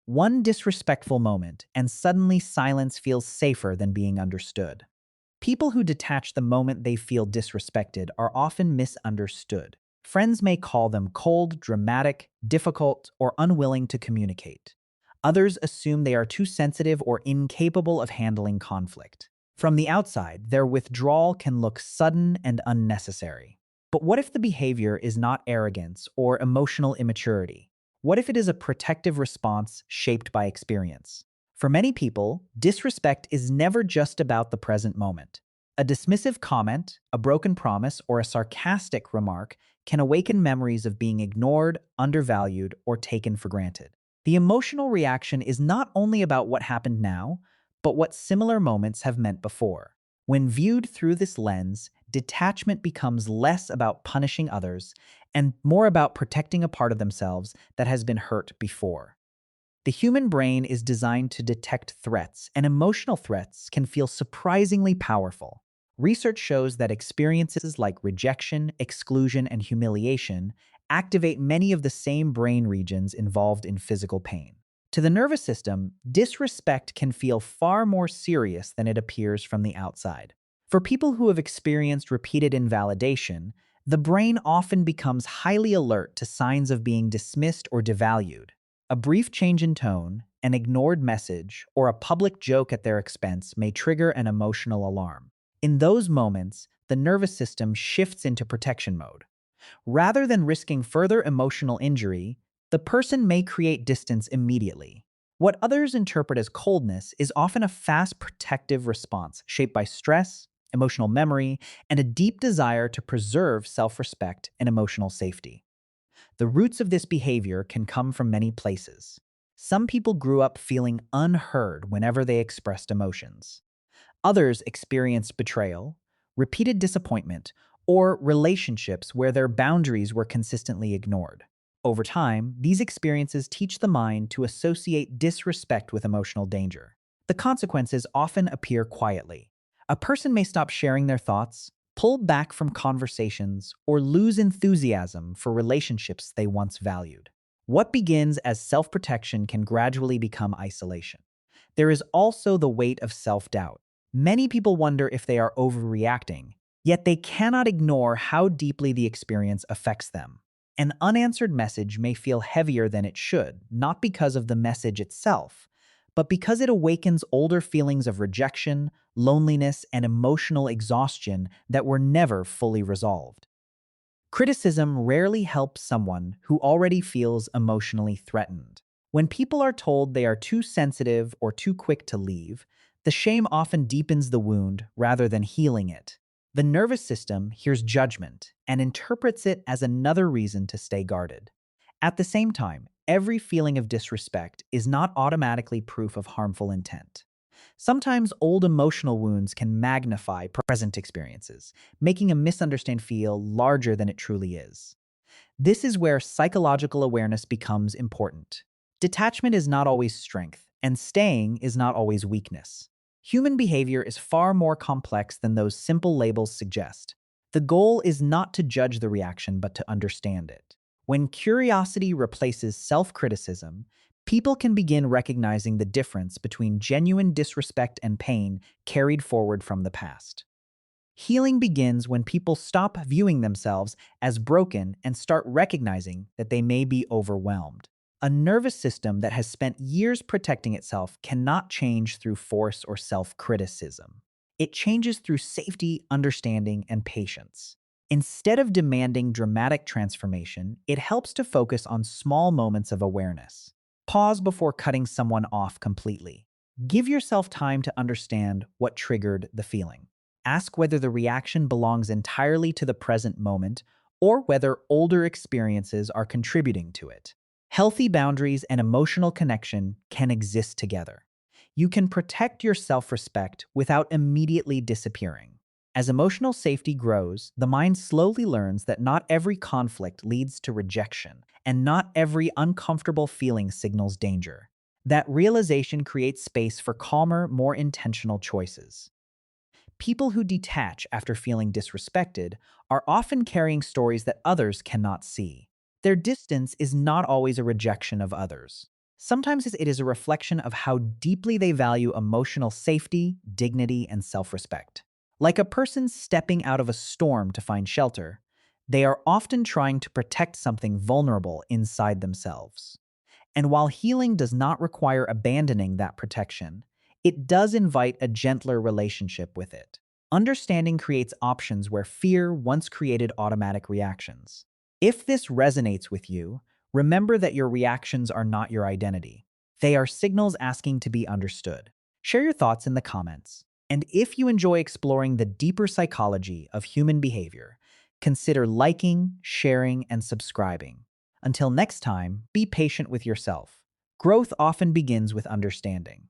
One disrespectful moment, and suddenly silence feels safer than being understood. People who detach the moment they feel disrespected are often misunderstood. Friends may call them cold, dramatic, difficult, or unwilling to communicate. Others assume they are too sensitive or incapable of handling conflict. From the outside, their withdrawal can look sudden and unnecessary. But what if the behavior is not arrogance or emotional immaturity? What if it is a protective response shaped by experience? For many people, disrespect is never just about the present moment. A dismissive comment, a broken promise, or a sarcastic remark can awaken memories of being ignored, undervalued, or taken for granted. The emotional reaction is not only about what happened now, but what similar moments have meant before. When viewed through this lens, detachment becomes less about punishing others and more about protecting a part of themselves that has been hurt before. The human brain is designed to detect threats, and emotional threats can feel surprisingly powerful. Research shows that experiences like rejection, exclusion, and humiliation activate many of the same brain regions involved in physical pain. To the nervous system, disrespect can feel far more serious than it appears from the outside. For people who have experienced repeated invalidation, the brain often becomes highly alert to signs of being dismissed or devalued. A brief change in tone, an ignored message, or a public joke at their expense may trigger an emotional alarm. In those moments, the nervous system shifts into protection mode. Rather than risking further emotional injury, the person may create distance immediately. What others interpret as coldness is often a fast protective response shaped by stress, emotional memory, and a deep desire to preserve self-respect and emotional safety. The roots of this behavior can come from many places. Some people grew up feeling unheard whenever they expressed emotions. Others experienced betrayal, repeated disappointment, or relationships where their boundaries were consistently ignored. Over time, these experiences teach the mind to associate disrespect with emotional danger. The consequences often appear quietly. A person may stop sharing their thoughts, pull back from conversations, or lose enthusiasm for relationships they once valued. What begins as self-protection can gradually become isolation. There is also the weight of self-doubt. Many people wonder if they are overreacting, yet they cannot ignore how deeply the experience affects them. An unanswered message may feel heavier than it should, not because of the message itself, but because it awakens older feelings of rejection, loneliness, and emotional exhaustion that were never fully resolved. Criticism rarely helps someone who already feels emotionally threatened. When people are told they are too sensitive or too quick to leave, the shame often deepens the wound rather than healing it. The nervous system hears judgment and interprets it as another reason to stay guarded. At the same time, every feeling of disrespect is not automatically proof of harmful intent. Sometimes old emotional wounds can magnify present experiences, making a misunderstanding feel larger than it truly is. This is where psychological awareness becomes important. Detachment is not always strength, and staying is not always weakness. Human behavior is far more complex than those simple labels suggest. The goal is not to judge the reaction, but to understand it. When curiosity replaces self-criticism, people can begin recognizing the difference between genuine disrespect and pain carried forward from the past. Healing begins when people stop viewing themselves as broken and start recognizing that they may be overwhelmed. A nervous system that has spent years protecting itself cannot change through force or self-criticism. It changes through safety, understanding, and patience. Instead of demanding dramatic transformation, it helps to focus on small moments of awareness. Pause before cutting someone off completely. Give yourself time to understand what triggered the feeling. Ask whether the reaction belongs entirely to the present moment or whether older experiences are contributing to it. Healthy boundaries and emotional connection can exist together. You can protect your self-respect without immediately disappearing. As emotional safety grows, the mind slowly learns that not every conflict leads to rejection, and not every uncomfortable feeling signals danger. That realization creates space for calmer, more intentional choices. People who detach after feeling disrespected are often carrying stories that others cannot see. Their distance is not always a rejection of others. Sometimes it is a reflection of how deeply they value emotional safety, dignity, and self-respect. Like a person stepping out of a storm to find shelter, they are often trying to protect something vulnerable inside themselves. And while healing does not require abandoning that protection, it does invite a gentler relationship with it. Understanding creates options where fear once created automatic reactions. If this resonates with you, remember that your reactions are not your identity. They are signals asking to be understood. Share your thoughts in the comments. And if you enjoy exploring the deeper psychology of human behavior, consider liking, sharing, and subscribing. Until next time, be patient with yourself. Growth often begins with understanding.